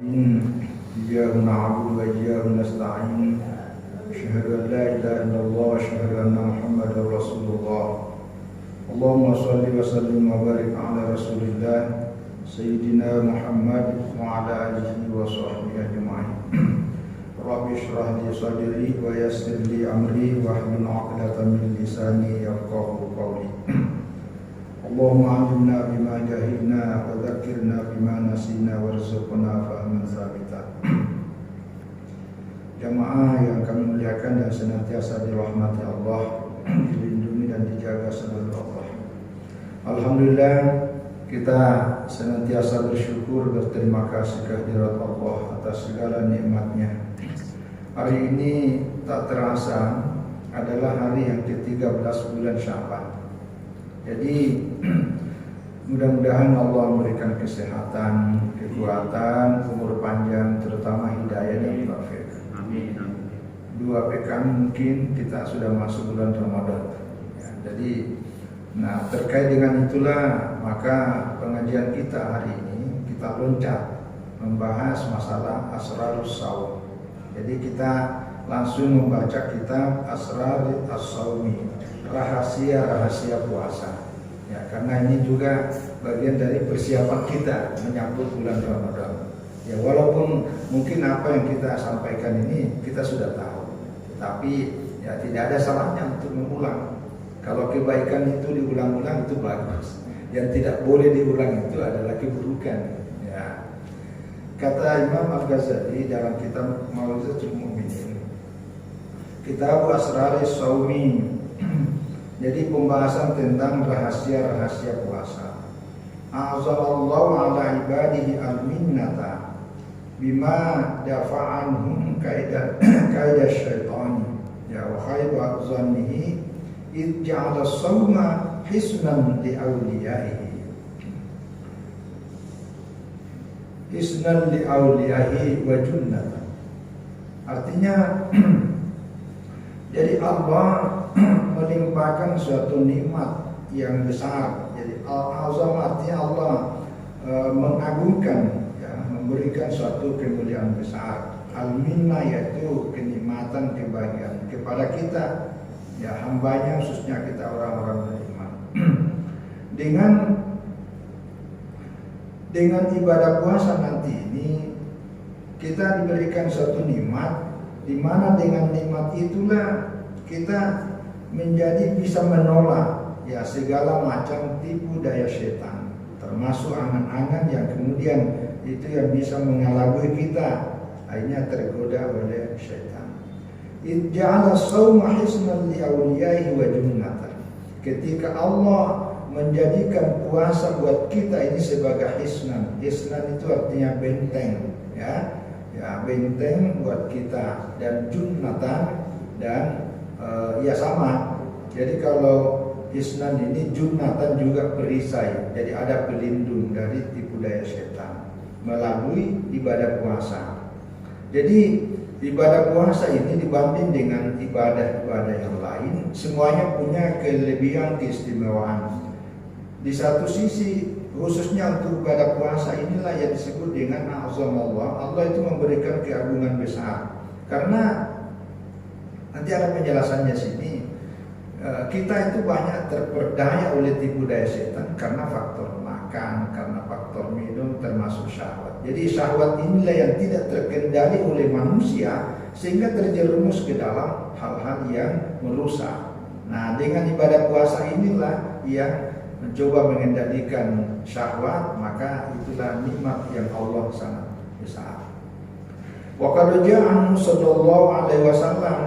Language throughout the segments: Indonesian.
إياك نعبد وإياك نستعين أشهد أن لا إله إلا الله وأشهد أن محمدا رسول الله اللهم صل وسلم وبارك على رسول الله سيدنا محمد وعلى آله وصحبه أجمعين رب اشرح لي صدري ويسر لي أمري واحلل عقدة من لساني يفقهوا قولي اللهم علمنا بما جهلنا وذكرنا بما نسينا وارزقنا فهما ثابتا. Jamaah yang kami muliakan dan senantiasa dirahmati Allah, dilindungi dan dijaga selalu Allah. Alhamdulillah, kita senantiasa bersyukur, berterima kasih kehadirat Allah atas segala nikmatnya. Hari ini tak terasa adalah hari yang ke-13 bulan Sya'ban. Jadi mudah-mudahan Allah memberikan kesehatan, kekuatan, umur panjang, terutama hidayah dan taufik. Amin. 2 pekan mungkin kita sudah masuk bulan Ramadan. Ya, jadi, terkait dengan itulah maka pengajian kita hari ini kita loncat membahas masalah Asrarus Shaum. Jadi kita langsung membaca kitab Asrar As-Shaumi, rahasia-rahasia puasa. Ya, karena ini juga bagian dari persiapan kita menyambut bulan Ramadan. Ya, walaupun mungkin apa yang kita sampaikan ini kita sudah tahu, tapi ya tidak ada salahnya untuk mengulang. Kalau kebaikan itu diulang-ulang itu bagus. Yang tidak boleh diulang itu adalah keburukan. Ya. Kata Imam Al-Ghazali dalam kitab Mau'izatul Mu'minin, Kitab Asrarus Shaumi. Jadi pembahasan tentang rahasia-rahasia puasa. A'zalallahu ala ibadihi al-minnata bima dafa'anhum kaidah syaitani ya wa khairu adzannihi id ja'ala as-sawma hisnan li awliyaihi wa junnatan. Artinya jadi Allah melimpahkan suatu nikmat yang besar. Jadi al-azam artinya Allah mengagungkan, ya, memberikan suatu kemuliaan besar. Al-minna yaitu kenikmatan, kebahagiaan kepada kita, ya, hambanya, khususnya kita orang-orang beriman. Dengan ibadah puasa nanti ini kita diberikan suatu nikmat, di mana dengan nikmat itulah kita menjadi bisa menolak, ya, segala macam tipu daya setan, termasuk angan-angan yang kemudian itu yang bisa mengelabui kita, akhirnya tergoda oleh setan. Ja'ala shauma hisnan li awliyaihi wa junnatan. Ketika Allah menjadikan puasa buat kita ini sebagai hisnan. Hisnan itu artinya benteng, ya. Ya, benteng buat kita, dan junnatan dan ya sama. Jadi kalau hisnan ini, junnatan juga perisai. Jadi ada pelindung dari tipu daya setan melalui ibadah puasa. Jadi ibadah puasa ini dibanding dengan ibadah-ibadah yang lain, semuanya punya kelebihan, keistimewaan. Di satu sisi, khususnya untuk ibadah puasa inilah yang disebut dengan azam Allah. Allah itu memberikan keagungan besar. Karena nanti ada penjelasannya sini. Kita itu banyak terperdaya oleh tipu daya setan karena faktor makan, karena faktor minum, termasuk syahwat. Jadi syahwat inilah yang tidak terkendali oleh manusia sehingga terjerumus ke dalam hal-hal yang merusak. Nah, dengan ibadah puasa inilah yang mencoba mengendalikan syahwat, maka itulah nikmat yang Allah sangat besar. Wa qad ja'an sallallahu alaihi wasallam,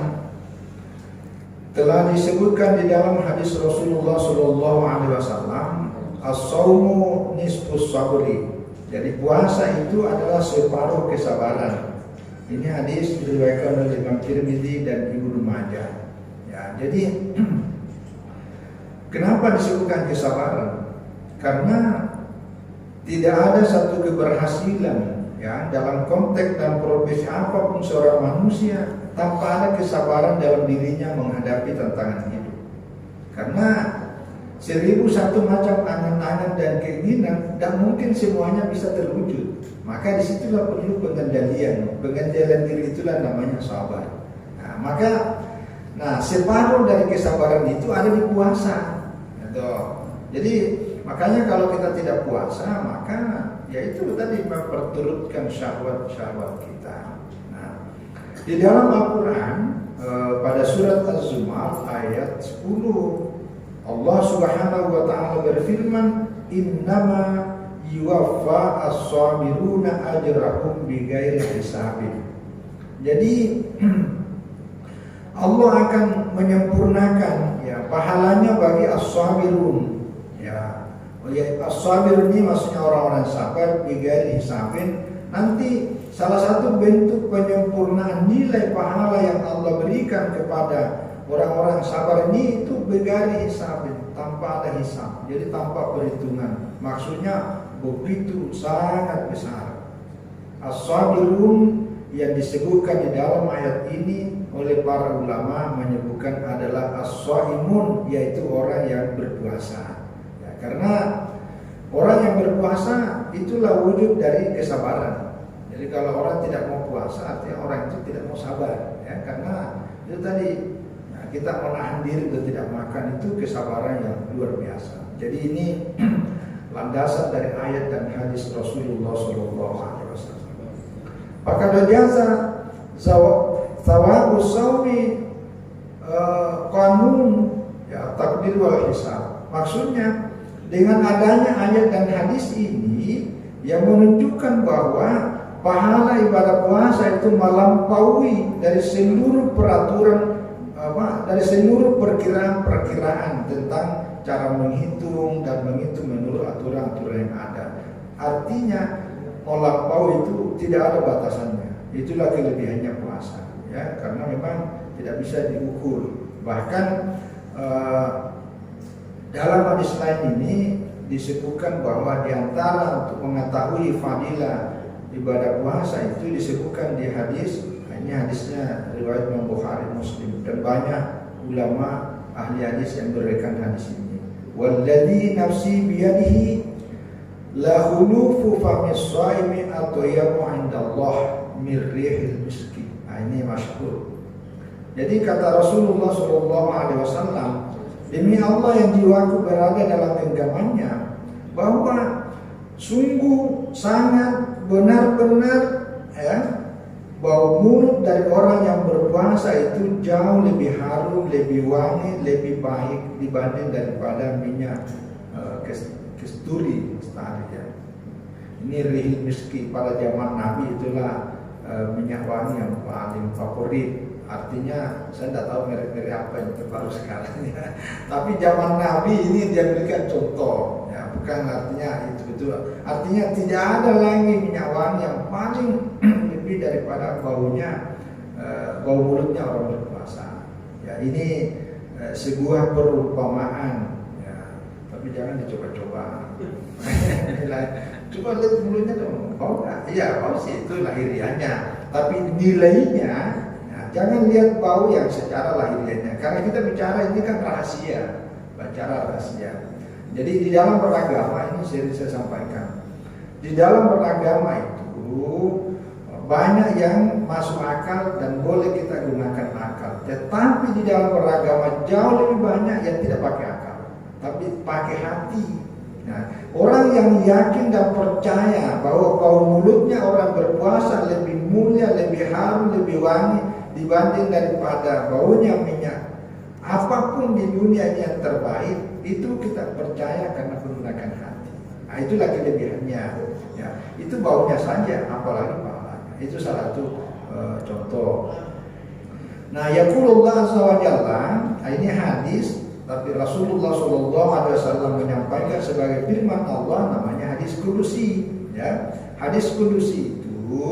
telah disebutkan di dalam hadis Rasulullah sallallahu alaihi wasallam, as-shaumu nisfus sabri. Jadi puasa itu adalah separuh kesabaran. Ini hadis diriwayatkan oleh Imam Tirmidzi dan Ibnu Majah. Ya, jadi kenapa disebutkan kesabaran? Karena tidak ada satu keberhasilan, ya, dalam konteks dan profesi apapun seorang manusia tanpa ada kesabaran dalam dirinya menghadapi tantangan hidup. Karena 1001 macam angan-angan dan keinginan, dan mungkin semuanya bisa terwujud. Maka disitulah perlu pengendalian. Pengendalian diri itulah namanya sabar. Nah, separuh dari kesabaran itu ada di puasa. Gitu. Jadi makanya kalau kita tidak puasa, maka ya itu tadi memperturutkan syahwat-syahwat kita. Nah, di dalam Al-Quran pada surat Az-Zumar ayat 10, Allah Subhanahu wa taala berfirman, "Innama yuwaffa as-sabiruna ajrahum bighairi hisabin." Jadi Allah akan menyempurnakan ya pahalanya bagi as-sabirun. Ya, as-sabir ini maksudnya orang-orang sabar bighairi hisabin. Nanti salah satu bentuk penyempurnaan nilai pahala yang Allah berikan kepada orang-orang sabar ini itu bighairi hisabin, tanpa ada hisab. Jadi tanpa perhitungan. Maksudnya begitu sangat besar. As-sabirun yang disebutkan di dalam ayat ini oleh para ulama menyebutkan adalah as-shaimun, yaitu orang yang berpuasa. Ya, karena orang yang berpuasa itulah wujud dari kesabaran. Jadi kalau orang tidak mau puasa, artinya orang itu tidak mau sabar. Ya, karena itu tadi kita menahan diri untuk tidak makan itu kesabaran yang luar biasa. Jadi ini landasan dari ayat dan hadis Rasulullah SAW. Maka jasa thawabus saumi qanun ya takdir wal hisab. Maksudnya dengan adanya ayat dan hadis ini yang menunjukkan bahwa pahala ibadah puasa itu melampaui dari seluruh peraturan dari seluruh perkiraan tentang cara menghitung dan menghitung menurut aturan-aturan yang ada. Artinya melampaui itu tidak ada batasannya. Itulah kelebihannya puasa, ya, karena memang tidak bisa diukur. Bahkan dalam hadis lain ini disebutkan bahwa diantara untuk mengetahui fadilah ibadah puasa itu disebutkan di hadis. Ini hadisnya riwayat Imam Bukhari, Muslim, dan banyak ulama ahli hadis yang berikan hadis ini. Walladzi nafsi biyadihi la khulufu famis shaimi atyabu 'indallah min rihil miski. Ini masyhur. Jadi kata Rasulullah SAW, demi Allah yang jiwaku berada dalam genggamannya, bahwa sungguh sangat benar-benar ya, bahwa mulut dari orang yang berpuasa itu jauh lebih harum, lebih wangi, lebih baik dibanding daripada minyak kesturi ya. Ini rihil miski pada zaman Nabi itulah minyak wangi yang paling favorit. Artinya saya tidak tahu merek-merek apa yang terbaru sekarang ya. Tapi zaman Nabi ini dia berikan contoh ya, bukan artinya itu betul. Artinya tidak ada lagi minyak wangi yang paling lebih daripada baunya bau mulutnya orang berpuasa. Ya, ini sebuah perumpamaan ya, tapi jangan dicoba-coba. Coba lihat mulutnya dong, bau nggak? Iya, bau sih itu lahiriahnya. Tapi nilainya, nah, jangan lihat bau yang secara lahiriahnya. Karena kita bicara ini kan rahasia, bicara rahasia. Jadi di dalam beragama ini sering saya sampaikan. Di dalam beragama itu banyak yang masuk akal dan boleh kita gunakan akal. Tetapi di dalam beragama jauh lebih banyak yang tidak pakai akal, tapi pakai hati. Nah, orang yang yakin dan percaya bahwa bau mulutnya orang berpuasa lebih mulia, lebih harum, lebih wangi dibanding daripada baunya minyak apapun di dunia yang terbaik, itu kita percaya karena menggunakan hati. Nah, itulah kelebihannya. Ya, itu baunya saja, apalagi pahalanya. Itu salah satu contoh. Nah, yaqulullah azza wa jalla, ini hadis. Tapi Rasulullah SAW menyampaikan sebagai firman Allah, namanya hadis kudusi. Ya, hadis kudusi itu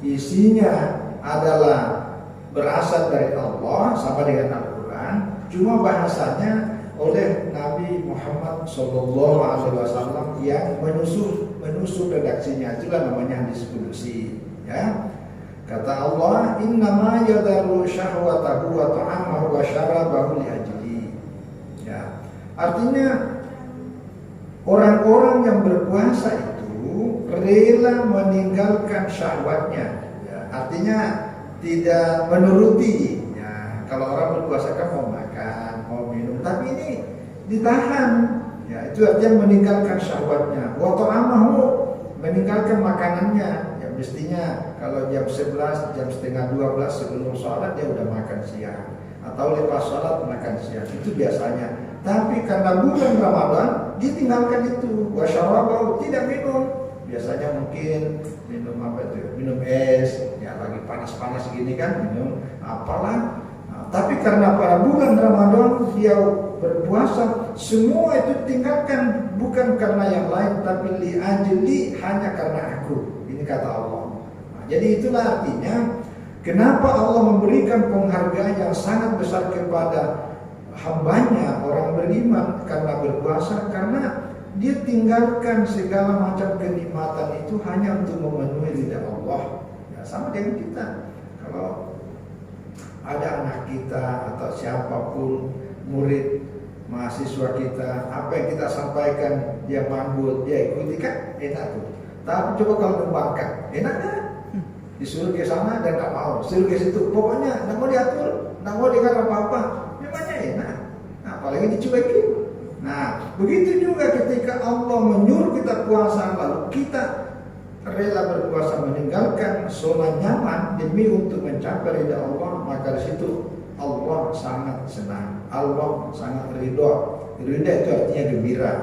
isinya adalah berasal dari Allah sama dengan Al-Quran. Cuma bahasanya oleh Nabi Muhammad SAW yang menyusun redaksinya. Itulah namanya hadis kudusi. Ya, kata Allah, innama yadharu syahwatahu wa ta'amahu wa syarabahu li ajli. Ya. Artinya orang-orang yang berpuasa itu rela meninggalkan syahwatnya, ya, artinya tidak menuruti. Ya, kalau orang berpuasa kan mau makan, mau minum, tapi ini ditahan. Ya, itu artinya meninggalkan syahwatnya. Wa ta'amahu, meninggalkan makanannya. Ya, mestinya kalau jam 11, jam setengah 12 sebelum sholat dia udah makan siang, atau lepas sholat makan siang. Itu biasanya. Tapi karena bulan Ramadan ditinggalkan itu. Wa syarabahu, tidak minum. Biasanya mungkin minum apa itu? Minum es. Ya lagi panas-panas gini kan minum apalah. Nah, tapi karena pada bulan Ramadan dia berpuasa, semua itu tinggalkan, bukan karena yang lain, tapi li ajli, hanya karena aku. Ini kata Allah. Nah, jadi itulah artinya kenapa Allah memberikan penghargaan yang sangat besar kepada hambanya orang beriman karena berpuasa, karena dia tinggalkan segala macam kenikmatan itu hanya untuk memenuhi lidah Allah. Ya, sama dengan kita. Kalau ada anak kita atau siapapun, murid, mahasiswa kita, apa yang kita sampaikan dia mangut, dia ikuti, kan enak tuh. Tapi coba kalau membangkang, enak kan? Disuruh ke sana dan tak mau, disuruh ke situ, pokoknya tak mau diatur, tak mau dikata apa-apa. Memangnya enak, nah, apalagi dicuekin. Nah, begitu juga ketika Allah menyuruh kita puasa, lalu kita rela berpuasa meninggalkan zona nyaman demi untuk mencapai ridha Allah, maka di situ Allah sangat senang, Allah sangat ridha. Ridha itu artinya gembira.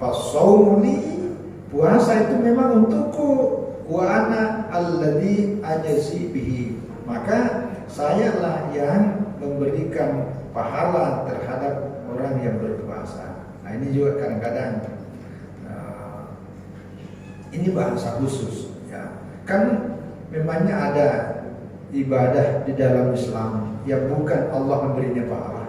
Fasaumuli, puasa itu memang untukku, wa ana alladzi ajzi bihi, maka sayalah yang memberikan pahala terhadap orang yang berpuasa. Nah, ini juga kadang-kadang ini bahasa khusus, ya. Kan memangnya ada ibadah di dalam Islam yang bukan Allah memberinya pahala?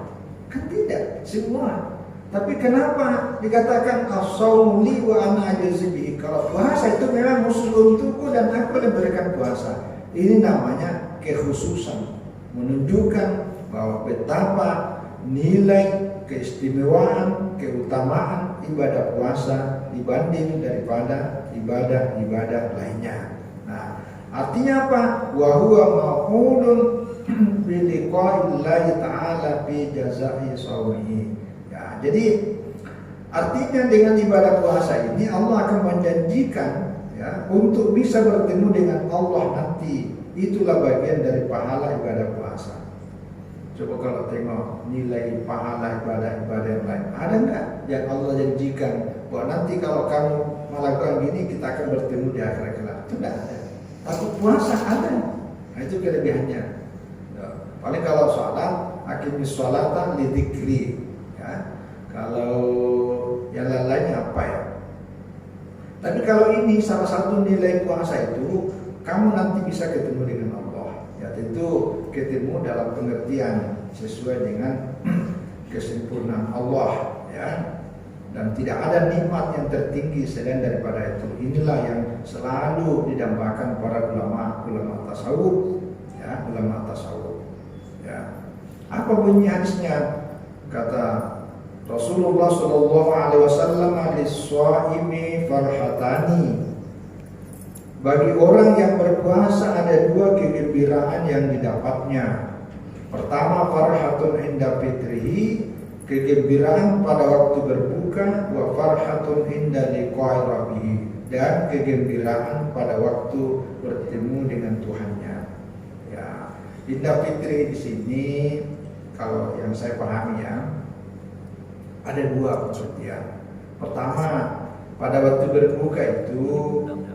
Kan tidak, semua. Tapi kenapa dikatakan as-shaum li wa ana ajzi bihi? Kalau puasa itu memang khusus untukku dan aku yang memberikan puasa. Ini namanya kekhususan, menunjukkan bahwa betapa nilai keistimewaan, keutamaan ibadah puasa dibanding daripada ibadah-ibadah lainnya. Nah, artinya apa? Wa huwa ma'udun bi liqa'illahi ta'ala fi jazaa'i shaumihi. Ya, jadi artinya dengan ibadah puasa ini Allah akan menjanjikan, ya, untuk bisa bertemu dengan Allah nanti. Itulah bagian dari pahala ibadah puasa. Coba kalau tengok nilai pahala ibadah-ibadah yang lain, ada enggak yang Allah janjikan bahwa nanti kalau kamu melakukan gini kita akan bertemu di akhirat kelak? Itu enggak ada. Tapi puasa ada. Nah, itu kelebihannya. Ya. Paling kalau sholat, aqimis sholata li dzikri, ya. Kalau yang lain-lainnya apa ya? Tapi kalau ini salah satu nilai puasa itu, kamu nanti bisa ketemu dengan Allah. Ya, tentu ketemu dalam pengertian sesuai dengan kesempurnaan Allah, ya. Dan tidak ada nikmat yang tertinggi selain daripada itu. Inilah yang selalu didambakan para ulama tasawuf, ya, ulama tasawuf. Ya. Apa bunyi hadisnya? Kata Rasulullah sallallahu alaihi wasallam, "Lis-shaimi farhatani." Bagi orang yang berpuasa ada dua kegembiraan yang didapatnya. Pertama, farhatun inda fitrihi, kegembiraan pada waktu berbuka, wa farhatun inda liqa'i rabbih, dan kegembiraan pada waktu bertemu dengan Tuhannya. Ya, inda fitri di sini kalau yang saya pahami, ya, ada dua pengertian. Pertama, pada waktu berbuka itu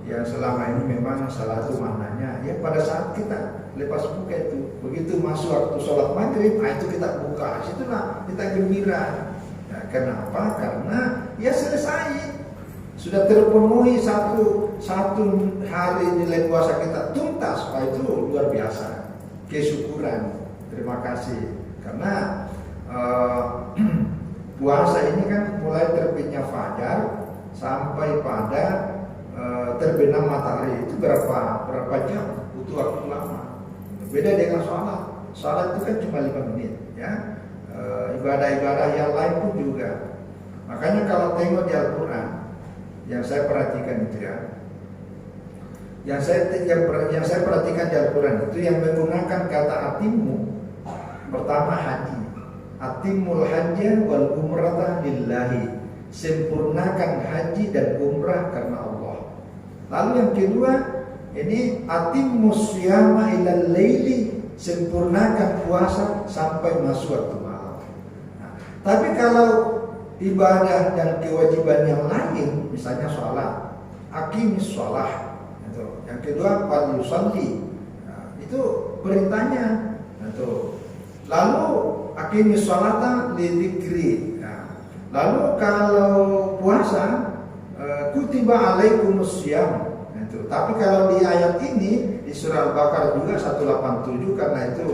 yang selama ini memang salah satu maknanya, ya pada saat kita lepas buka itu, begitu masuk waktu sholat maghrib, nah itu kita buka, situlah kita gembira. Ya, kenapa? Karena ya selesai, sudah terpenuhi satu hari nilai puasa kita tuntas. Wah, itu luar biasa, kesyukuran, terima kasih. Karena puasa ini kan mulai terbitnya fajar sampai pada terbenam matahari, itu berapa jam, butuh waktu lama. Beda dengan sholat itu kan cuma 5 menit, ya. Ibadah-ibadah yang lain pun juga Makanya kalau tengok di Al-Quran, yang saya perhatikan itu ya, yang saya perhatikan di Al-Quran itu yang menggunakan kata atimmu, pertama haji, atimul hajja wal umrata lillahi, sempurnakan haji dan umrah karena Allah. Lalu yang kedua ini atimmus syiyama ilal laili, sempurnakan puasa sampai masuk waktu malam. Nah, tapi kalau ibadah dan kewajiban yang lain, misalnya sholat, aqimis sholah, itu. Yang kedua fal yusalli, nah, itu perintahnya. Itu. Lalu aqimis sholata lidzikri. Nah, lalu kalau puasa kutiba alaikumus syiyam. Itu. Tapi kalau di ayat ini di surah Al-Baqarah juga 187, karena itu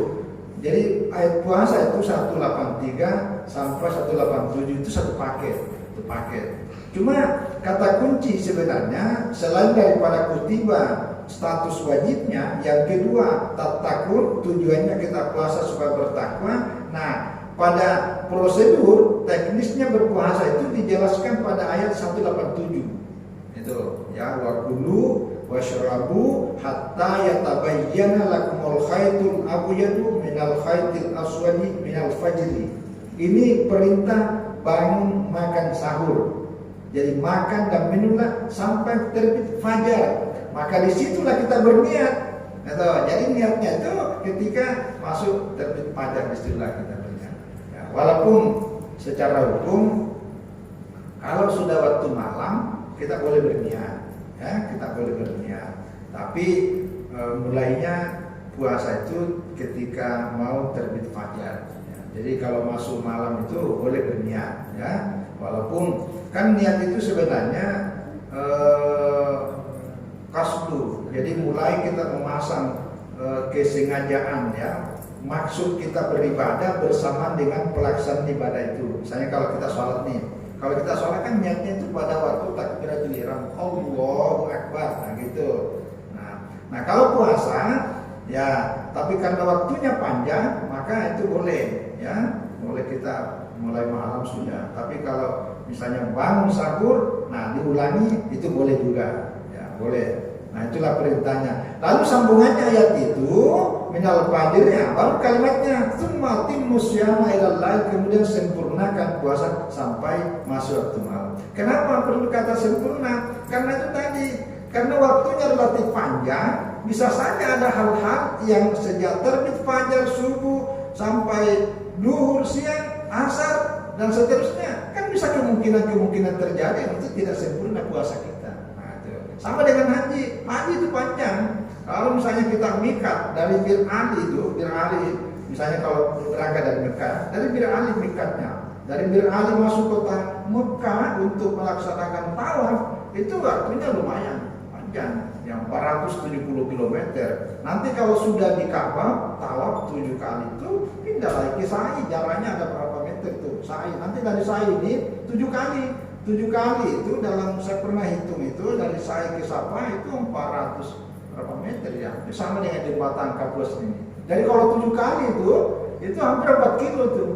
jadi ayat puasa itu 183 sampai 187 itu satu paket, itu paket. Cuma kata kunci sebenarnya selain daripada kutiba status wajibnya, yang kedua tatakun, tujuannya kita puasa supaya bertakwa. Nah, pada prosedur teknisnya berpuasa itu dijelaskan pada ayat 187. Itu ya, wa kulu washrabu hatta yatabayyana lakumul khaytul abyadu minal khaytil aswadi minal fajri. Ini perintah bangun makan sahur. Jadi makan dan minumlah sampai terbit fajar. Maka disitulah kita berniat. Jadi niatnya itu ketika masuk terbit fajar, disitulah kita berniat. Ya, walaupun secara hukum kalau sudah waktu malam kita boleh berniat, ya kita boleh berniat. Tapi mulainya puasa itu ketika mau terbit fajar. Ya. Jadi kalau masuk malam itu boleh berniat, ya. Walaupun kan niat itu sebenarnya kasdu. Jadi mulai kita memasang kesengajaan, ya. Maksud kita beribadah bersamaan dengan pelaksanaan ibadah itu. Misalnya kalau kita sholat nih. Kalau kita sholat kan niatnya itu pada waktu takbiratul ihram, Allahu Akbar, nah gitu. Nah kalau puasa, ya tapi karena waktunya panjang, maka itu boleh, ya boleh kita mulai malam sudah. Tapi kalau misalnya bangun sahur, nah diulangi itu boleh juga, ya boleh. Nah itulah perintahnya. Lalu sambungannya ayat itu minal fajr, ya baru kalimatnya tsumma timmus syiyama ilal lail, kemudian sempurnakan puasa sampai masuk waktu malam. Kenapa perlu kata sempurna? Karena itu tadi, karena waktunya relatif panjang, bisa saja ada hal-hal yang sejak terbit fajar, subuh sampai duhur, siang, asar dan seterusnya, kan bisa kemungkinan terjadi, itu tidak sempurna puasa kita. Sama dengan haji itu panjang. Kalau misalnya kita mikat dari Bir Ali itu, Bir Ali, misalnya kalau berangkat dari Mekah, dari Bir Ali mikatnya, dari Bir Ali masuk kota Mekah untuk melaksanakan tawaf, itu waktunya lumayan panjang, yang 470 km. Nanti kalau sudah di Ka'bah, tawaf 7 kali itu, pindah lagi ke Sa'i, jaraknya ada berapa meter itu, Sa'i. Nanti dari Sa'i ini 7 kali. 7 kali itu dalam saya pernah hitung itu dari Sa'i ke Safa itu 400 berapa meter ya, sama dengan jembatan Kapuas ini. Jadi kalau 7 kali itu hampir 4 kilo tuh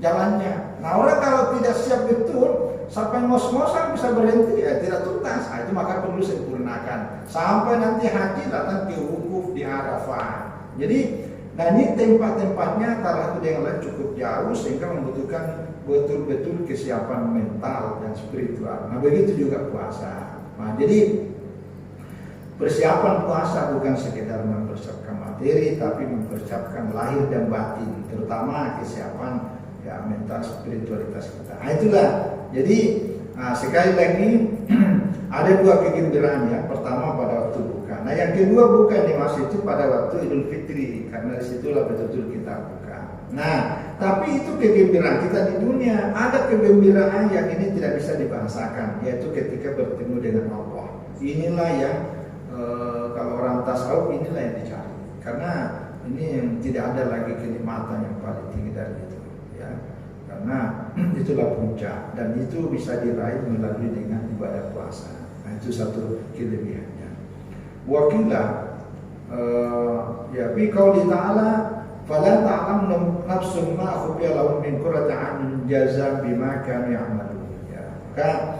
jalannya. Nah orang kalau tidak siap betul sampai ngos-ngosan bisa berhenti, ya tidak tuntas. Nah, itu maka perlu sempurnakan sampai nanti haji datang ke wukuf di Arafah. Jadi nah ini tempat-tempatnya antara satu dengan lain cukup jauh sehingga membutuhkan betul-betul kesiapan mental dan spiritual. Nah begitu juga puasa. Nah jadi persiapan puasa bukan sekedar mempersiapkan materi, tapi mempersiapkan lahir dan batin, terutama kesiapan ya mental spiritualitas kita. Nah itulah. Jadi sekali lagi ada 2 kegembiraan ya. Pertama pada waktu buka. Nah yang kedua bukan dimaksud itu pada waktu Idul Fitri, karena disitulah betul-betul kita buka. Nah tapi itu kegembiraan kita di dunia. Ada kegembiraan yang ini tidak bisa dibahasakan, yaitu ketika bertemu dengan Allah. Inilah yang kalau orang tasawuf inilah yang dicari, karena ini yang tidak ada lagi kenikmatan yang paling tinggi dari itu, ya. Karena itulah puncak dan itu bisa diraih melalui dengan ibadah puasa. Nah itu satu kelebihannya. Wakilah ya fi qauli ta'ala fala ta'lam nafsun ma khufiya lahum min qurrati a'yunin jazaa bima kanu ya'malun. Ya. Maka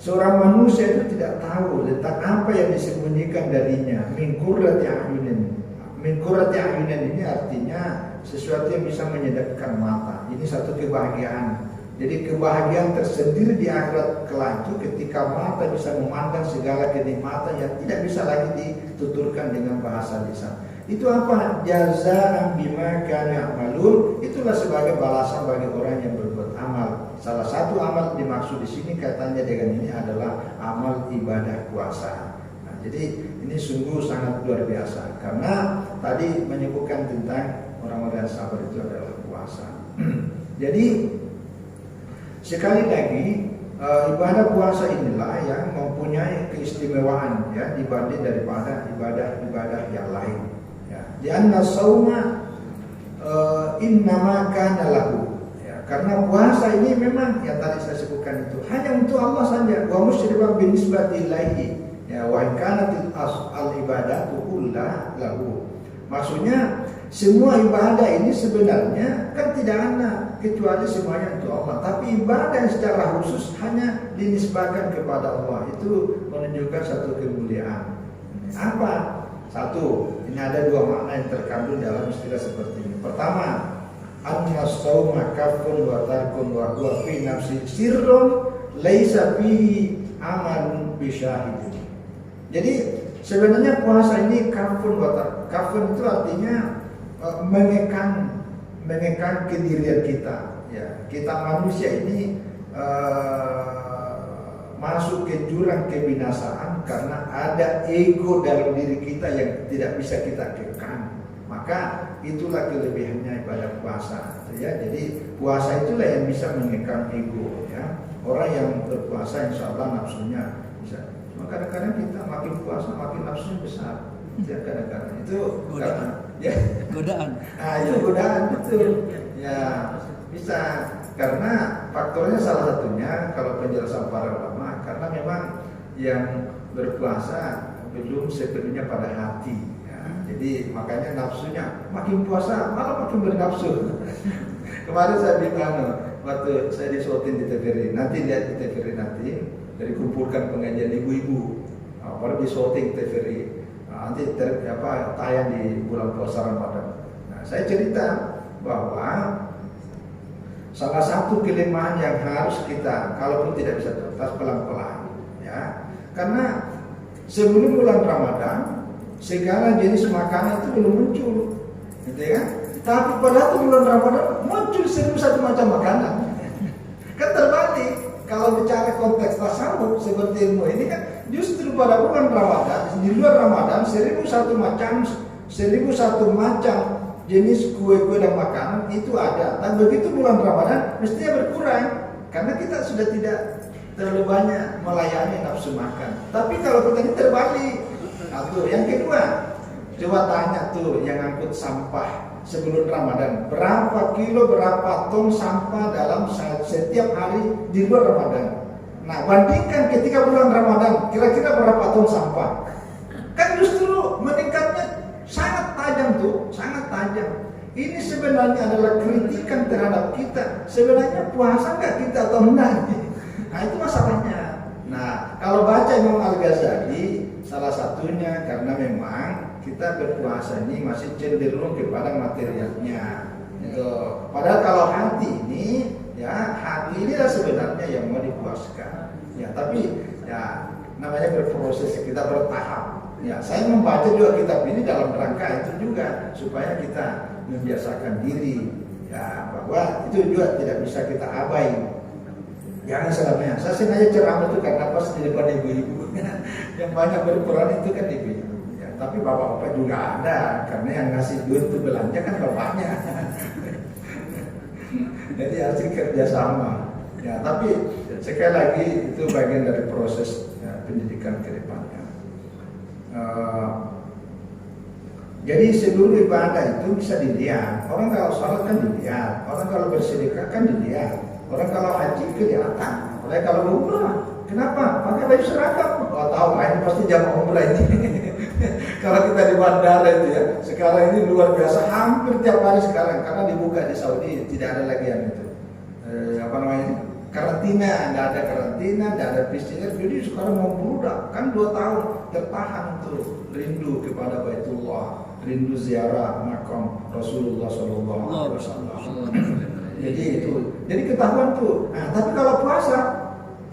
seorang manusia itu tidak tahu tentang apa yang disembunyikan darinya. Min qurrati a'yunin. Min qurrati a'yunin ini artinya sesuatu yang bisa menyedapkan mata. Ini satu kebahagiaan. Jadi kebahagiaan tersendiri di akhirat kelak itu ketika mata bisa memandang segala kenikmatan yang tidak bisa lagi dituturkan dengan bahasa lisan. Itu apa? Jazaan bima kanu ya'malun. Itulah sebagai balasan bagi orang yang berbuat amal. Salah satu amal dimaksud di sini katanya dengan ini adalah amal ibadah puasa. Nah, jadi ini sungguh sangat luar biasa karena tadi menyebutkan tentang orang-orang yang sabar itu adalah puasa. Jadi sekali lagi ibadah puasa inilah yang mempunyai keistimewaan ya dibanding daripada ibadah-ibadah yang lain. Ya. Di anna sauma innama kana lahu. Ya, karena puasa ini memang yang tadi saya sebutkan itu hanya untuk Allah saja. Wa musyrikan binisbati ilaihi. Ya, wa in kanatil al ibadatu kullah lahu. Maksudnya semua ibadah ini sebenarnya kan tidak ada kecuali semuanya untuk Allah. Tapi ibadah yang secara khusus hanya dinisbahkan kepada Allah. Itu menunjukkan satu kemuliaan. Apa? Satu, ini ada dua makna yang terkandung dalam istilah seperti ini. Pertama, an-nasawma kafun wa tarkun wa huwa fi nafsi sirrun laisa fihi amalun bisyahidin. Jadi sebenarnya puasa ini kafun wa tarkun. Kafun itu artinya mengekang kedirian kita. Ya, kita manusia ini masuk ke jurang kebinasaan karena ada ego dalam diri kita yang tidak bisa kita kekang. Maka itulah kelebihannya ibadah puasa. Ya, jadi puasa itulah yang bisa mengekang ego. Ya, orang yang berpuasa insya Allah nafsunya bisa. Cuma kadang-kadang kita makin puasa makin nafsunya besar. Ya, kadang-kadang itu godaan. Ya, godaan. Itu godaan betul. Ya, bisa karena faktornya salah satunya kalau penjelasan para ulama karena memang yang berpuasa belum sepenuhnya pada hati. Ya, jadi makanya nafsunya makin puasa malah makin bernafsu. Kemarin saya bilang waktu saya disuatin di TVRI, nanti lihat di TVRI nanti dari kumpulkan pengajian ibu-ibu, baru disuatin TVRI. Nanti tayang di bulan puasa Ramadan. Nah, saya cerita bahwa salah satu kelemahan yang harus kita, kalaupun tidak bisa tuntas pelan-pelan, ya, karena sebelum bulan Ramadan segala jenis makanan itu belum muncul, gitu ya. Tapi pada bulan Ramadan muncul 1.001 macam makanan. Kan terbalik. Kalau bicara konteks tasawuf seperti ilmu ini kan justru pada bulan Ramadan, di luar Ramadan 1.001 macam jenis kue-kue dan makanan itu ada. Dan begitu bulan Ramadan mestinya berkurang karena kita sudah tidak terlalu banyak melayani nafsu makan. Tapi kalau kita ini terbalik. Nah, tuh yang kedua, coba tanya tuh yang angkut sampah sebelum Ramadan, berapa kilo, berapa ton sampah dalam setiap hari di luar Ramadan. Nah, bandingkan ketika bulan Ramadan, kira-kira berapa ton sampah? Kan justru meningkatnya sangat tajam tuh, sangat tajam. Ini sebenarnya adalah kritikan terhadap kita. Sebenarnya puasa nggak kita atau enggak? Nah, itu masalahnya. Nah, kalau baca Imam Al-Ghazali, salah satunya karena memang kita berpuasa ini masih cenderung kepada materialnya. Gitu. Padahal kalau hati ini, ya hati inilah sebenarnya yang mau dipuaskan. Ya, tapi ya namanya berproses, kita bertahap. Ya, saya membaca juga kitab ini dalam rangka itu juga supaya kita membiasakan diri. Ya, bahwa itu juga tidak bisa kita abai. Jangan salahnya. Saya sengaja ceramah itu karena pas di depan ibu-ibu. Yang banyak berperan itu kan ibu-ibu. Tapi bapak-bapak juga ada, karena yang ngasih duit itu belanja kan bapaknya. Jadi harus kerjasama. Ya, tapi sekali lagi itu bagian dari proses ya, pendidikan ke depannya. Jadi seluruh ibadah itu bisa dilihat. Orang kalau sholat kan dilihat, orang kalau bersedekah kan dilihat, orang kalau haji kelihatan, orang kalau umrah. Kenapa? Pakai baju seragam. Oh, tahu ini pasti jamaah umrah ini. Kalau kita di bandara itu ya, sekarang ini luar biasa, hampir tiap hari sekarang karena dibuka di Saudi tidak ada lagi yang itu. karantina, nggak ada karantina, nggak ada PCR, jadi sekarang mau berudak kan 2 tahun tertahan tuh rindu kepada Baitullah, rindu ziarah makam Rasulullah SAW. Jadi itu, jadi ketahuan tuh. Nah, tapi kalau puasa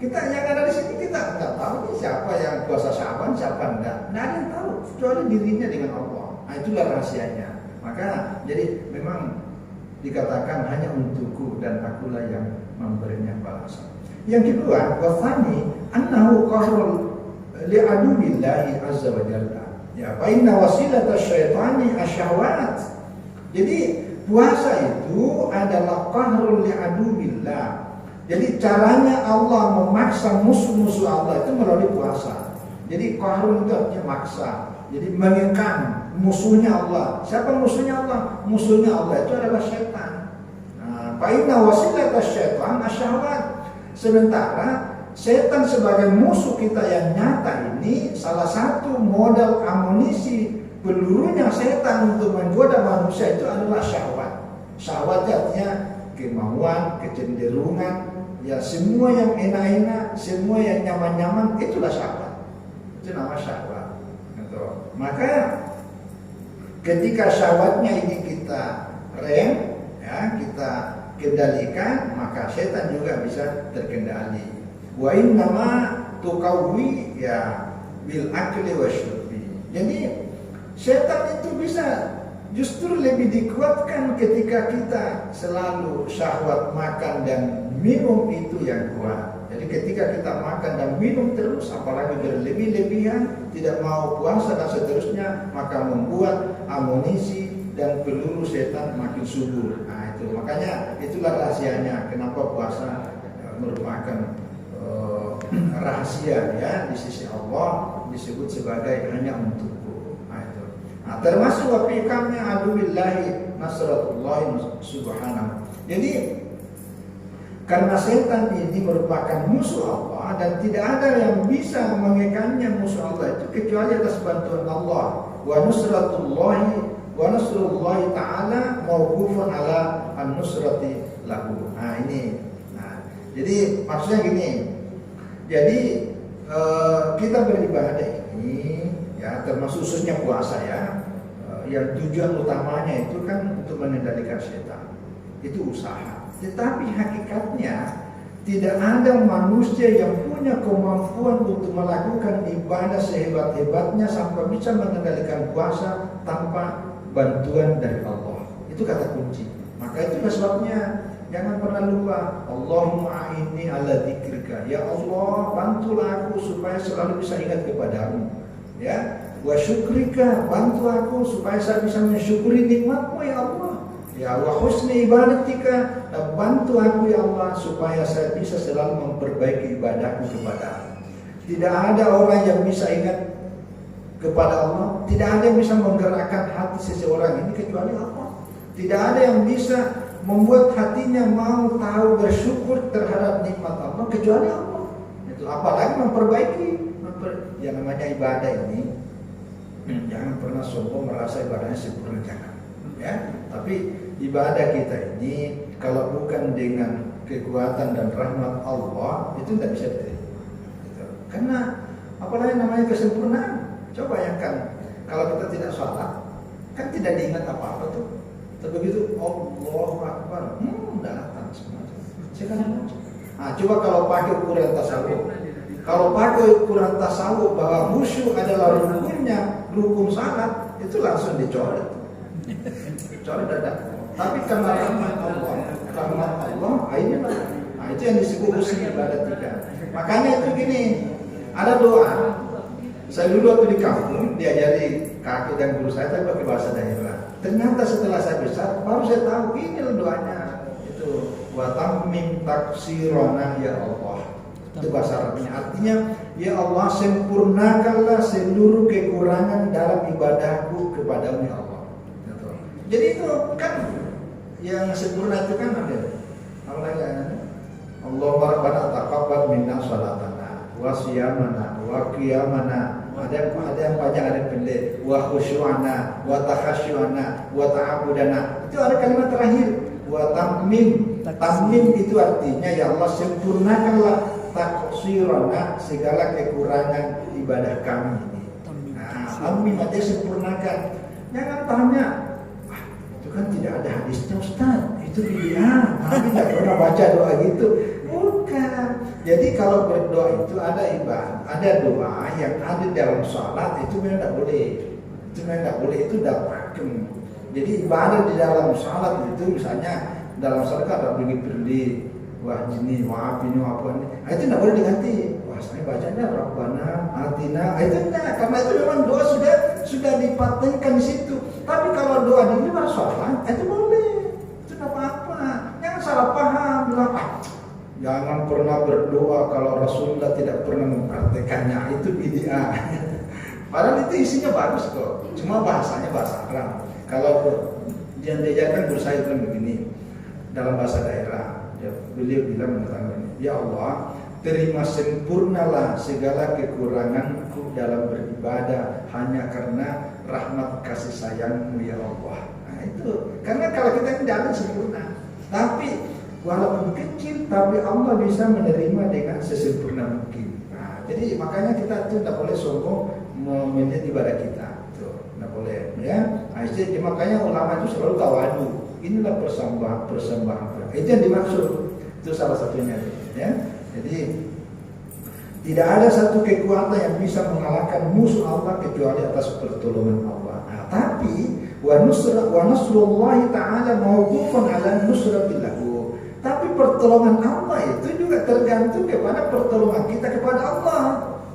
kita yang ada di sini kita nggak tahu nih siapa yang puasa Syaban, siapa nggak ada yang tahu kecuali dirinya dengan Allah. Nah, itulah rahasianya. Maka jadi memang dikatakan hanya untukku dan akulah yang memberinya balasan. Yang kedua, wasani annahu qahrul li'adubillahi azza wa jalla. Ya, fa inna wasilata syaitani asyahwat. Jadi puasa itu adalah qahrul li'adubillah. Jadi caranya Allah memaksa musuh-musuh Allah itu melalui puasa. Jadi qahrul itu artinya maksa. Jadi mengekang musuhnya Allah. Siapa musuhnya Allah? Musuhnya Allah itu adalah syaitan. Fa inna wasilata syaitan asyahwat. Sementara setan sebagai musuh kita yang nyata ini, salah satu modal amunisi pelurunya setan untuk menggoda manusia itu adalah syahwat. Syahwat artinya kemauan, kecenderungan, ya semua yang enak-enak, semua yang nyaman-nyaman, itulah syahwat. Itu nama syahwat. Gitu. Maka ketika syahwatnya ini kita rem, ya, kita kendalikan, maka setan juga bisa terkendali. Wa innama tuqawwi ya bil akli wasyurbi. Jadi setan itu bisa justru lebih dikuatkan ketika kita selalu syahwat makan dan minum itu yang kuat. Jadi ketika kita makan dan minum terus, apalagi berlebih-lebihan, tidak mau puasa dan seterusnya, maka membuat amunisi dan peluru setan makin subur. Nah itu makanya itulah rahasianya kenapa puasa merupakan rahasia ya di sisi Allah, disebut sebagai hanya untukku. Nah, termasuk wafiqamnya adubillahi nasratullahi subhanahu. Jadi karena setan ini merupakan musuh Allah dan tidak ada yang bisa mengekangnya musuh Allah itu kecuali atas bantuan Allah. Wa nasrullahi ta'ala mawqufun ala an-nusrati lahu. Nah ini. Nah, jadi maksudnya gini. Jadi kita beribadah ini ya termasuk khususnya puasa ya. Yang tujuan utamanya itu kan untuk mengendalikan setan. Itu usaha. Tetapi hakikatnya tidak ada manusia yang punya kemampuan untuk melakukan ibadah sehebat-hebatnya sampai bisa mengendalikan puasa tanpa bantuan dari Allah. Itu kata kunci. Maka itu sebabnya jangan pernah lupa Allahumma a'inni ala dzikrika. Ya Allah, bantulah aku supaya selalu bisa ingat kepadamu. Ya, wa syukrika, bantu aku supaya saya bisa mensyukuri nikmat-Mu ya Allah. Ya wa husni ibadatika, bantu aku ya Allah supaya saya bisa selalu memperbaiki ibadahku kepadamu. Tidak ada orang yang bisa ingat kepada Allah, tidak ada yang bisa menggerakkan hati seseorang ini kecuali Allah. Tidak ada yang bisa membuat hatinya mau tahu bersyukur terhadap nikmat Allah kecuali Allah. Itu apalagi memperbaiki yang namanya ibadah ini. Jangan pernah sombong merasa ibadahnya sempurna, jangan. Ya, tapi ibadah kita ini kalau bukan dengan kekuatan dan rahmat Allah itu tidak bisa diterima. Gitu. Karena apalagi namanya kesempurnaan. Coba bayangkan kalau kita tidak sholat, kan tidak diingat apa-apa tuh. Tapi begitu Allahu Akbar, datang semua. Sekarang nah, coba kalau pakai ukuran tasawuf. Kalau pakai ukuran tasawuf bahwa khusyuk adalah rukun salat, itu langsung dicoret. Coret dadak. Tapi karena rahmat Allah, inilah. Nah, itu yang disebut husni ibadatika. Makanya itu gini, ada doa. Saya dulu waktu di kampung diajari kakek dan guru saya pakai bahasa daerah. Ternyata setelah saya besar baru saya tahu ini doanya. Itu wa tammim taksirona ya Allah. Itu bahasa Arabnya. Artinya ya Allah sempurnakanlah seluruh kekurangan dalam ibadahku kepadamu ya Allah. Gitu. Jadi itu kan yang sempurna itu kan ada. Allah Rabbana taqabbal minna salatana wa siyamana wa qiyamana. Ada yang panjang, ada yang pendek. Wa khusyu'ana wa takhasyu'ana wa ta'abudana. Itu ada kalimat terakhir. Wa tammim Tamim itu artinya ya Allah sempurnakanlah taksirana segala kekurangan ibadah kami ini. Tamim aja sempurnakan. Jangan tanya, itu kan tidak ada hadisnya Ustaz. Itu bid'ah. Nabi tidak pernah baca doa gitu. Bukan. Jadi kalau berdoa itu ada ibadah, ada doa yang ada dalam salat itu memang tidak boleh. Itu memang tidak boleh, itu dapakem. Jadi ibadah di dalam salat itu misalnya dalam salat ada berli wah jini maafin apa ini. Itu tidak boleh diganti. Wah saya bacanya Rabbana atina. Itu tidak, karena itu memang doa sudah dipatenkan di situ. Tapi kalau doa di luar salat itu boleh. Itu tidak apa-apa. Jangan salah paham bilang jangan pernah berdoa kalau Rasulullah tidak pernah mempraktekannya, itu bid'ah. Padahal itu isinya bagus kok, cuma bahasanya bahasa Arab. Kalau yang diajarkan guru saya bilang begini, dalam bahasa daerah, beliau bilang mengatakan, ya Allah, terima sempurnalah segala kekuranganku dalam beribadah hanya karena rahmat kasih sayangmu ya Allah. Nah itu, karena kalau kita tidak ada sempurna, tapi walaupun kecil, tapi Allah bisa menerima dengan sesempurna mungkin. Nah, jadi makanya kita itu tidak boleh sombong melihat ibadah kita, tuh, tidak boleh, ya. Nah, jadi makanya ulama itu selalu tawadu. Inilah persembahan. Itu yang dimaksud. Itu salah satunya, ya. Jadi tidak ada satu kekuatan yang bisa mengalahkan musuh Allah kecuali atas pertolongan Allah. Nah, tapi wa nasrullahi ta'ala mawqufun ala nusratillah. Tapi pertolongan Allah itu juga tergantung kepada pertolongan kita kepada Allah.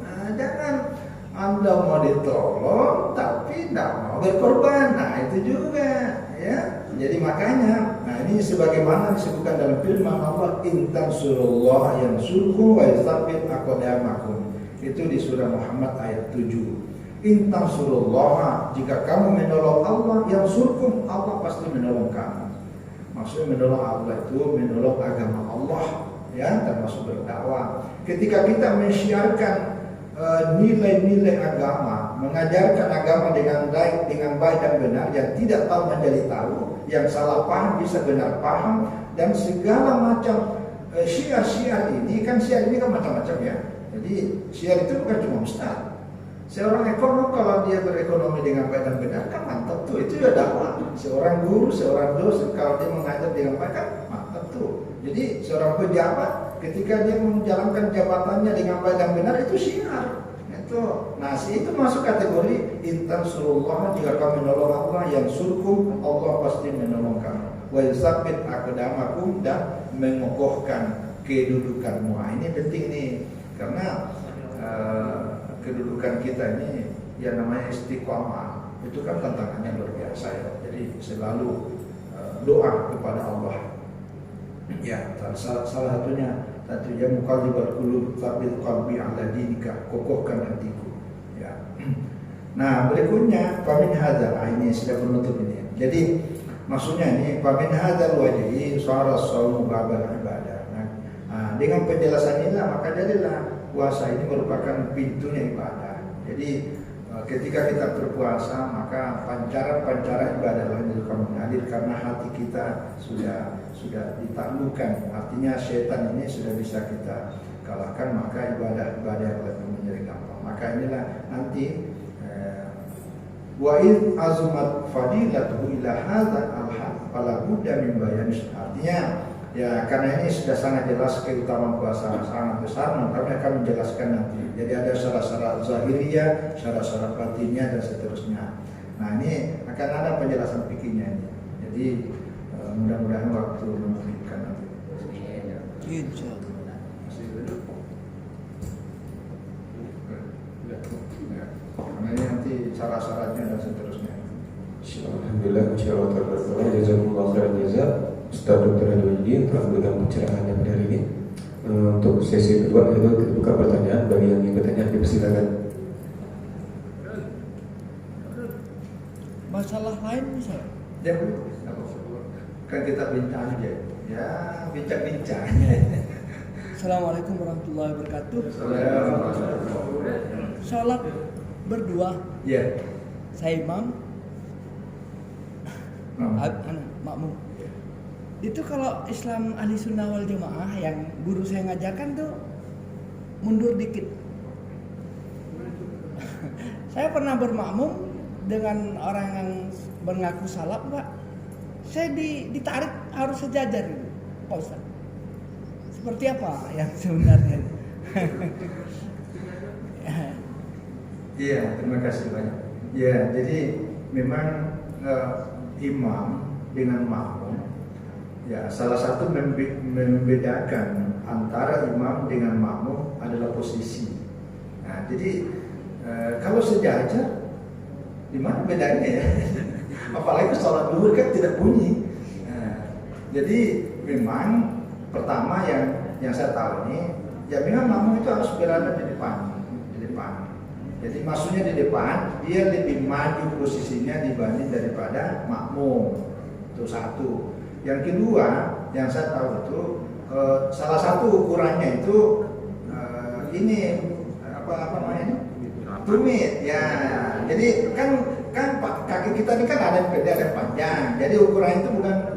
Nah, jangan Anda mau ditolong tapi tidak mau berkorban. Nah, itu juga, ya. Jadi makanya, nah ini sebagaimana disebutkan dalam firman Allah, in tansurullah yansurkum wa yutsabbit aqdamakum. Itu di surah Muhammad ayat 7. In tansurullah, jika kamu menolong Allah, yansurkum, Allah pasti menolong kamu. Maksudnya menolong Allah itu menolong agama Allah, ya, termasuk berdakwah. Ketika kita mensiarkan nilai-nilai agama, mengajarkan agama dengan baik dan benar, yang tidak tahu menjadi tahu, yang salah paham bisa benar paham, dan segala macam syiar-syiar ini kan macam-macam ya. Jadi syiar itu bukan cuma ustaz. Seorang ekonom kalau dia berekonomi dengan baik dan benar kan mantap tuh, itu ya dakwah. Seorang guru, seorang dosen kalau dia mengajar dengan baik kan mantap tuh. Jadi seorang pejabat ketika dia menjalankan jabatannya dengan baik dan benar itu syiar. Itu, nah itu masuk kategori intan surullah, jika kamu menolong Allah yang surkum, Allah pasti menolong kamu. Wa yusabbit aqdamakum, dan mengokohkan kedudukanmu. Nah, ini penting nih karena kedudukan kita ini yang namanya istiqomah itu kan tantangannya luar biasa ya. Jadi selalu doa kepada Allah. Ya, salah satunya muqallibal qulub tsabbit qalbi ala dinika, kokohkan hatiku. Ya. Nah, berikutnya famin hadzal, ini sudah menutup ini. Jadi maksudnya ini famin hadzal wajhi syara shaum babal ibadah. Nah, dengan penjelasan inilah maka jadilah puasa ini merupakan pintunya ibadah. Jadi ketika kita berpuasa maka pancaran-pancaran ibadah lain juga mengalir karena hati kita sudah ditaklukkan. Artinya setan ini sudah bisa kita kalahkan, maka ibadah-ibadah yang lain menjadi gampang. Maka inilah nanti wa id azumat fadilatuhu ila hadzal al-haq fala budda min bayan. Artinya ya, karena ini sudah sangat jelas keutamaan puasa sangat besar, maka akan menjelaskan nanti. Jadi ada syarat-syarat zahiriyah, syarat-syarat batinnya dan seterusnya. Nah ini akan ada penjelasan fikihnya ini. Jadi mudah-mudahan waktu memungkinkan nanti. Karena ini nanti syarat-syaratnya dan seterusnya. Alhamdulillah, insyaallah terima jazakumullah khairan jazak Ustaz Dr. Haji telah memberikan pencerahannya pada hari ini. Untuk sesi kedua itu kita buka pertanyaan. Bagi yang ingin bertanya dipersilakan. Masalah lain misalnya? Ya, kan kita bincang aja. Ya, bincang-bincang. Assalamualaikum warahmatullahi wabarakatuh. Salat berdua. Ya. Saya imam. Makmum. Itu kalau Islam ahli sunnah wal jamaah yang guru saya ngajarkan tuh mundur dikit. Saya pernah bermakmum dengan orang yang mengaku salaf, Pak. Saya ditarik harus sejajar gitu, Pak Ustaz. Seperti apa yang sebenarnya? Iya, terima kasih banyak. Ya, jadi memang imam dengan makmum, ya salah satu membedakan antara imam dengan makmum adalah posisi. Nah, jadi kalau sejajar, di mana bedanya ya? Apalagi sholat duhur kan tidak bunyi. Nah, jadi memang pertama yang saya tahu ini, ya memang makmum itu harus berada di depan. Jadi maksudnya di depan, dia lebih maju posisinya dibanding daripada makmum. Itu satu. Yang kedua, yang saya tahu itu salah satu ukurannya itu ini apa namanya? Tumit. Ya. Jadi kan kaki kita ini kan ada yang pendek, ada yang panjang. Jadi ukuran itu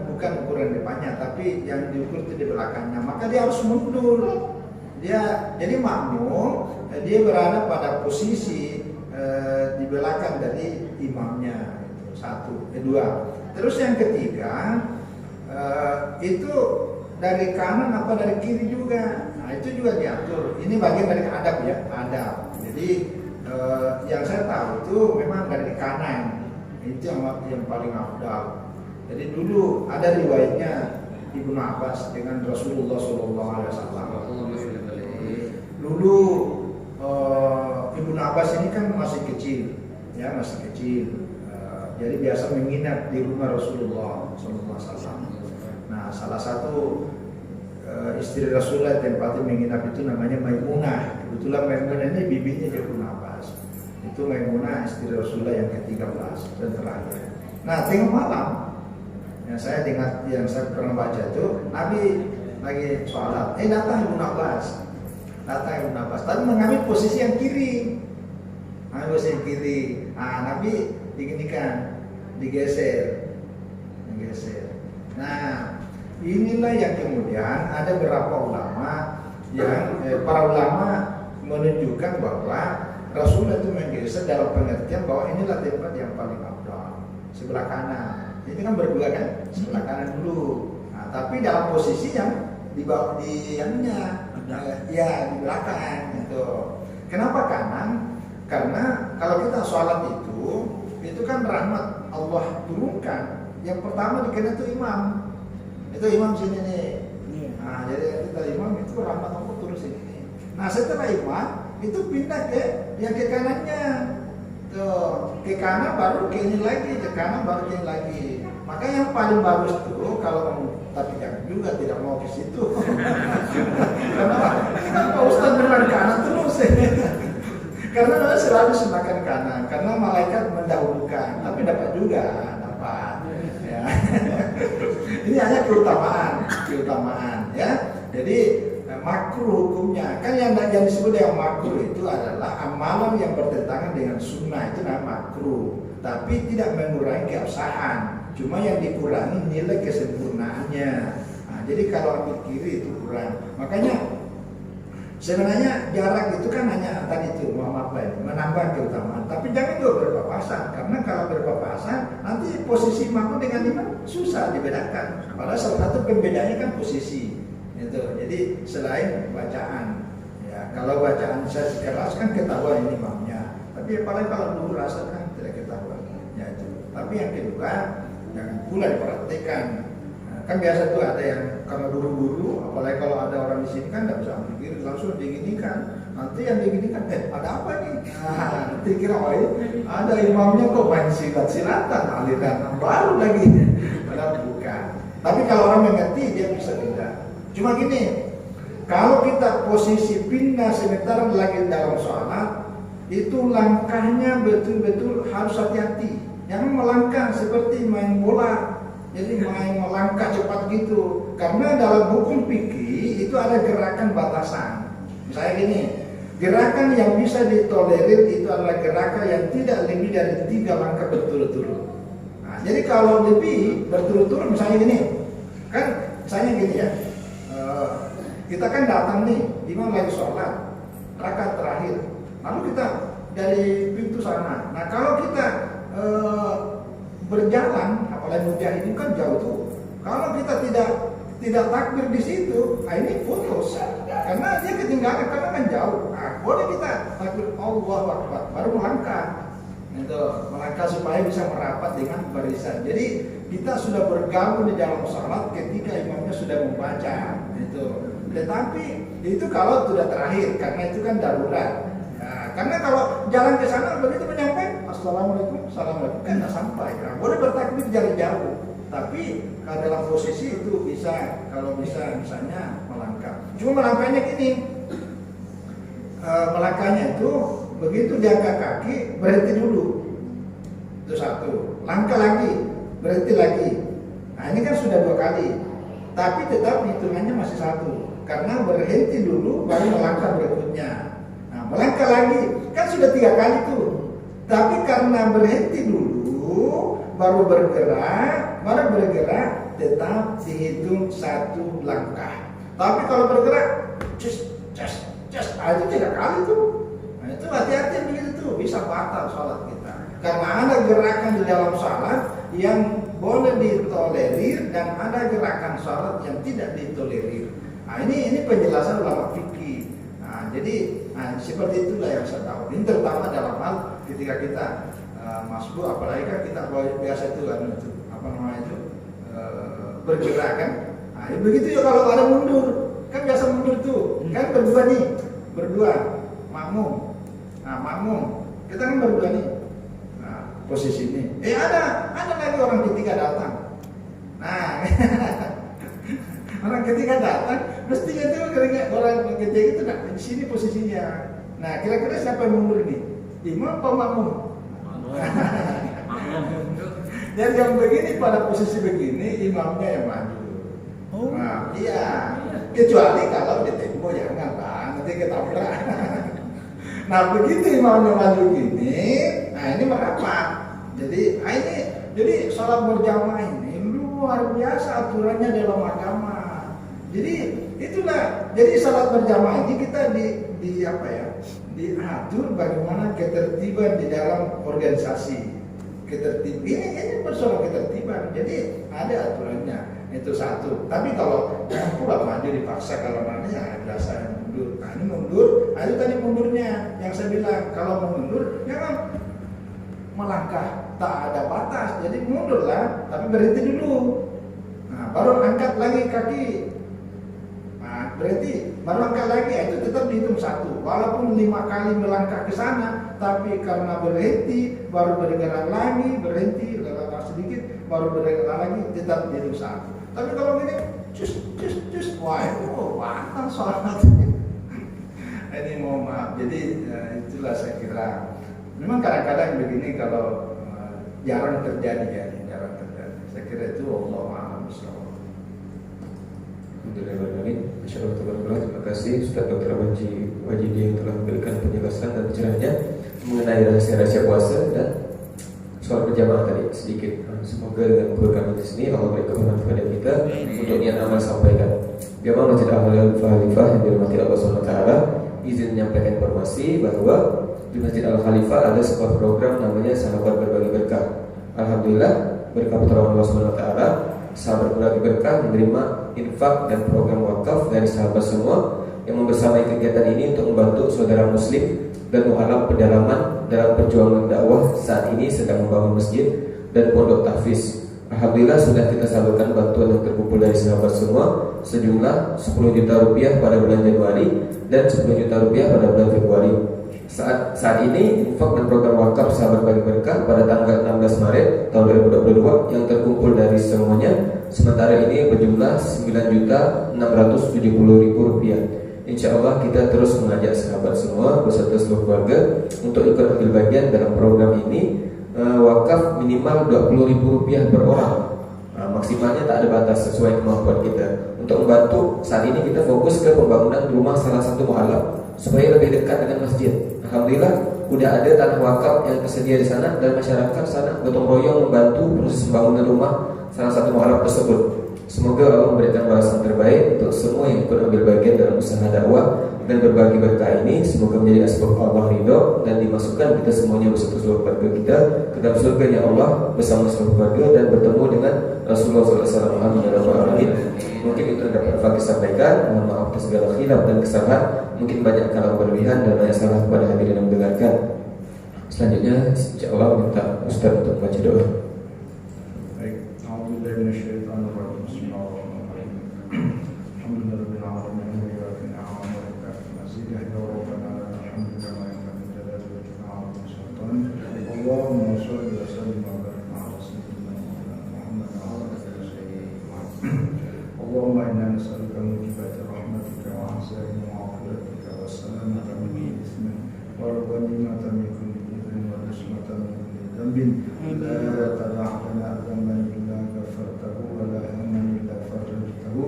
bukan ukuran depannya, tapi yang diukur itu di belakangnya. Maka dia harus mundur. Jadi makmum dia berada pada posisi di belakang dari imamnya. Itu satu. Kedua. Terus yang ketiga itu dari kanan apa dari kiri juga. Nah itu juga diatur. Ini bagian dari adab ya, adab. Jadi yang saya tahu itu memang dari kanan. Itu yang paling afdal. Jadi dulu ada riwayatnya Ibnu Abbas dengan Rasulullah SAW. Dulu Ibnu Abbas ini kan masih kecil, ya masih kecil. Jadi biasa menginap di rumah Rasulullah SAW. Nah, salah satu istri Rasulullah tempatnya menginap itu namanya Maimunah. Kebetulan Maimunah ini bibinya Ibnu Abbas. Itu Maimunah istri Rasulullah yang ke-13 dan terakhir. Nah, tengok malam yang saya dengar, yang saya pernah baca itu Nabi lagi sholat, datang Ibnu Abbas. Tapi mengambil posisi yang kiri. Nabi diginikan, digeser. Nah, inilah yang kemudian ada beberapa ulama yang para ulama menunjukkan bahwa Rasulullah itu menggeser dalam pengertian bahwa inilah tempat yang paling afdal, sebelah kanan. Ini kan berdua kan, sebelah kanan dulu. Nah, tapi dalam posisi yang di bawah di di belakang gitu. Kenapa kanan? Karena kalau kita sholat itu kan rahmat Allah turunkan. Yang pertama dikenal itu imam. Itu imam sini nih. Nah, jadi kita imam itu rahmat Allah turun sini. Nah, setelah imam itu pindah ke yang ke kanannya. Tuh, ke kanan baru ke ini lagi, ke kanan baru ke ini lagi. Maka yang paling bagus tuh kalau tapi jangan juga tidak mau ke situ. Kenapa Ustaz benar kanan terus? Karena selalu semakan kanan, karena malaikat mendahulukan, tapi dapat juga, dapat. Ya. Ini hanya keutamaan, ya. Jadi makruh hukumnya, kan yang disebut yang makruh itu adalah amalan yang bertentangan dengan sunnah, itu namanya makruh, tapi tidak mengurangi keabsahan. Cuma yang dikurangi nilai kesempurnaannya. Nah, jadi kalau ambil kiri itu kurang. Makanya sebenarnya jarak itu kan hanya tadi itu menambah keutamaan. Tapi jangan juga berpapasan, karena kalau berpapasan nanti posisi makmum dengan imam susah dibedakan. Padahal salah satu pembedanya kan posisi. Itu. Jadi selain bacaan, ya kalau bacaan saya keras kan ketahuan ini imamnya. Tapi apalagi kalau dulu rasa kan tidak ketahuan. Ya itu. Tapi yang kedua jangan pula diperhatikan. Nah, kan biasa tuh ada yang karena buru-buru, apalagi kalau ada orang di sini kan tidak bisa ambil kiri, langsung diginikan. Nanti yang diginikan, ada apa nih? Nah, nanti kira ada imamnya kok main silat-silatan, aliran baru lagi. Padahal bukan. Tapi kalau orang mengerti dia bisa pindah. Cuma gini, kalau kita posisi pindah sebentar lagi dalam sholat, itu langkahnya betul-betul harus hati-hati. Jangan melangkah seperti main bola, jadi main melangkah cepat gitu. Karena dalam hukum fikih itu ada gerakan batasan. Misalnya gini, gerakan yang bisa ditolerir itu adalah gerakan yang tidak lebih dari 3 langkah berturut-turut. Nah, jadi kalau lebih berturut-turut, misalnya gini, Kan misalnya gini ya, kita kan datang nih, imam lagi sholat rakaat terakhir, lalu kita dari pintu sana. Nah kalau kita berjalan, apalagi mujahidin kan jauh tuh. Kalau kita tidak takbir di situ, nah ini putus karena dia ketinggalan karena kan jauh. Nah, boleh kita takbir Allahu Akbar baru melangkah. Itu melangkah supaya bisa merapat dengan barisan. Jadi kita sudah bergabung di dalam salat ketika imamnya sudah membaca. Itu. Tetapi itu kalau sudah terakhir karena itu kan darurat. Nah, karena kalau jalan ke sana begitu menyampaikan Assalamualaikum, Assalamualaikum kan tidak sampai. Nah, boleh bertakbir jalan jauh. Tapi kalau dalam posisi itu bisa, kalau bisa misalnya melangkah. Cuma melangkahnya gini, melangkahnya itu begitu diangkat kaki berhenti dulu, itu satu. Langkah lagi, berhenti lagi. Nah ini kan sudah 2 kali, tapi tetap hitungannya masih 1 karena berhenti dulu baru melangkah berikutnya. Nah melangkah lagi kan sudah 3 kali tuh, tapi karena berhenti dulu baru bergerak tetap dihitung 1 langkah. Tapi kalau bergerak just itu 3 kali tuh. Nah itu hati-hati begitu tuh, bisa batal sholat kita. Karena ada gerakan di dalam sholat yang boleh ditolerir dan ada gerakan sholat yang tidak ditolerir. Nah ini penjelasan ulama fikih. Nah jadi seperti itulah yang saya tahu. Ini terutama dalam hal ketika kita masbuk, apalagi kan kita biasa itu bergerak kan. Nah, begitu ya kalau ada mundur, kan biasa mundur tuh, kan berdua makmum. Nah makmum kita kan berdua nih. Nah posisi ini, ada lagi orang ketiga datang. Nah orang ketiga datang, mestinya itu orang ketiga itu di sini posisinya. Nah kira-kira siapa yang mundur nih? Imam atau makmum? Dan yang begini pada posisi begini imamnya yang maju. Nah, iya. Kecuali kalau di tempo jangan lah, nanti ketabrak. Nah begitu imamnya maju gini, nah ini merapat. Jadi sholat berjamaah ini luar biasa aturannya dalam agama. Jadi itulah. Jadi sholat berjamaah ini kita diatur bagaimana ketertiban di dalam organisasi. Ini persoalan ketertiban. Jadi ada aturannya, itu satu. Tapi kalau jangan pula maju dipaksa, kalau nanti biasa yang mundur. Nah ini mundur, itu tadi mundurnya yang saya bilang. Kalau mau mundur jangan melangkah tak ada batas. Jadi mundurlah, tapi berhenti dulu. Nah baru angkat lagi kaki. Nah berarti baru angkat lagi, itu tetap dihitung 1. Walaupun 5 kali melangkah ke sana, tapi karena berhenti, baru bergerak lagi, berhenti, lewat sedikit, baru bergerak lagi, tetap dihitung 1. Tapi kalau gini, cus, wah itu batal sholat. Ini mohon maaf. Jadi itulah saya kira. Memang kadang-kadang begini kalau jarang terjadi ya, jarang terjadi. Saya kira itu Allah a'lam bishawab. Terima kasih Ustaz Dr. Wajidi yang telah memberikan penjelasan dan pencerahannya mengenai rahasia-rahasia puasa dan soal berjamaah tadi sedikit. Semoga dengan program di sini Allah beri kekuatan kepada kita untuk niat amal sampaikan. Jamaah Masjid Al-Khalifah yang dirahmati Allah SWT, izin menyampaikan informasi bahwa di Masjid Al-Khalifah ada sebuah program namanya Sahabat Berbagi Berkah. Alhamdulillah berkat pertolongan Allah SWT, Sahabat Berbagi Berkah menerima infak dan program wakaf dari sahabat semua yang membersamai kegiatan ini untuk membantu saudara muslim dan mu'alaf pedalaman dalam perjuangan dakwah saat ini sedang membangun masjid dan pondok tahfiz. Alhamdulillah sudah kita salurkan bantuan yang terkumpul dari sahabat semua sejumlah 10 juta rupiah pada bulan Januari dan 10 juta rupiah pada bulan Februari. Saat ini infak dan program wakaf Sahabat Bagi Berkah pada tanggal 16 Maret tahun 2022 yang terkumpul dari semuanya sementara ini berjumlah 9.670.000 rupiah. Insya Allah kita terus mengajak sahabat semua beserta seluruh keluarga untuk ikut ambil bagian dalam program ini. Wakaf minimal 20.000 rupiah per orang. Maksimalnya tak ada batas sesuai kemampuan kita. Untuk membantu saat ini kita fokus ke pembangunan rumah salah satu mu'alaf supaya lebih dekat dengan masjid. Alhamdulillah udah ada tanah wakaf yang tersedia di sana dan masyarakat sana gotong royong membantu proses pembangunan rumah salah satu mu'alaf tersebut. Semoga Allah memberikan balasan terbaik untuk semua yang ikut ambil bagian dalam usaha dakwah dan berbagi berkah ini. Semoga menjadi asbab Allah ridho dan dimasukkan kita semuanya beserta seluruh keluarga kita ke dalam surganya Allah bersama seluruh keluarga dan bertemu dengan Rasulullah SAW. Mungkin itu yang dapat Fakih sampaikan. Mohon maaf atas segala khilaf dan kesalahan. Mungkin banyak kalau berlebihan dan banyak salah kepada hadirin yang mendengarkan. Selanjutnya, insyaallah minta Ustaz untuk baca doa. Baik, a'udzubillahi minasyaitonir rajim. Bismillahirrahmanirrahim. Alhamdulillahirabbil alamin wa iyyaka na'budu wa iyyaka nasta'in. Ya rabbana lakal hamdu kama yanbaghi li jalali wajhika wa 'azimi sultanik. Allahumma shalli wa sallim wa barik 'ala sayyidina Muhammad wa 'ala alihi wasallam. Allahumma inna nas'aluka mujibati rahmatika wa 'azaimi maghfiratika wa salamata min kulli ithmin wa ghanimata min kulli ithmin wa nismata min kulli dhanbin. La tada'lana dhanban illa ghafartahu wa la hamman illa farajtahu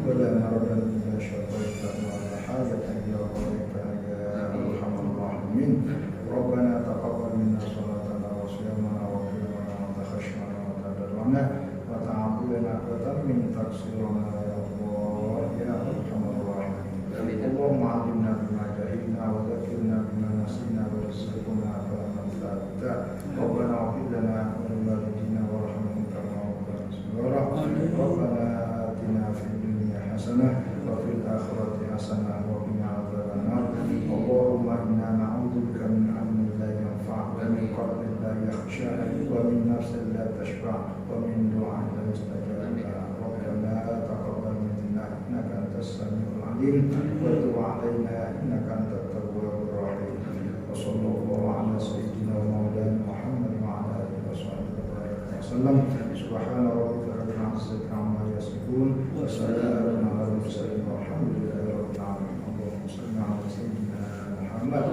wa la maradan illa shafaytahu wa la hajatan illa qadaytaha ya arhamar rahimin. Rabbana taqabbal minna salatana wa siyamana wa qiyamana wa takhashshana wa tadarrana wa ta'abudana wa tammin taqsirana ya Allah ya arhamar rahimin. Allahumma 'allimna bima jahilna wa dhakkirna bima nasina wa rizqna fahman thabita. Rabbana ighfir lana wa li walidina warhamhum kama rabbayana shaghira. Rabbana atina fid dunya hasanah wa fil akhirati hasanah wa qina adzabannar. Allahumma inna na'udzubika min 'ilmin la yanfa' wa min qalbin la yakhsha wa min nafsin la tashba' wa min du'ain la yustajab. Rabbana taqabbal minna innaka antas samiul 'alim wa tub 'alaina innaka antat tawwabur rahim. Wa sallallahu 'ala sayyidina wa maulana Muhammad wa 'ala alihi wa sahbihi wasallam. Subhana rabbika rabbil 'izzati 'amma yasifun wa salamun 'alal mursalin walhamdulillahi rabbil 'alamin. Allahumma shalli 'ala sayyidina Muhammad.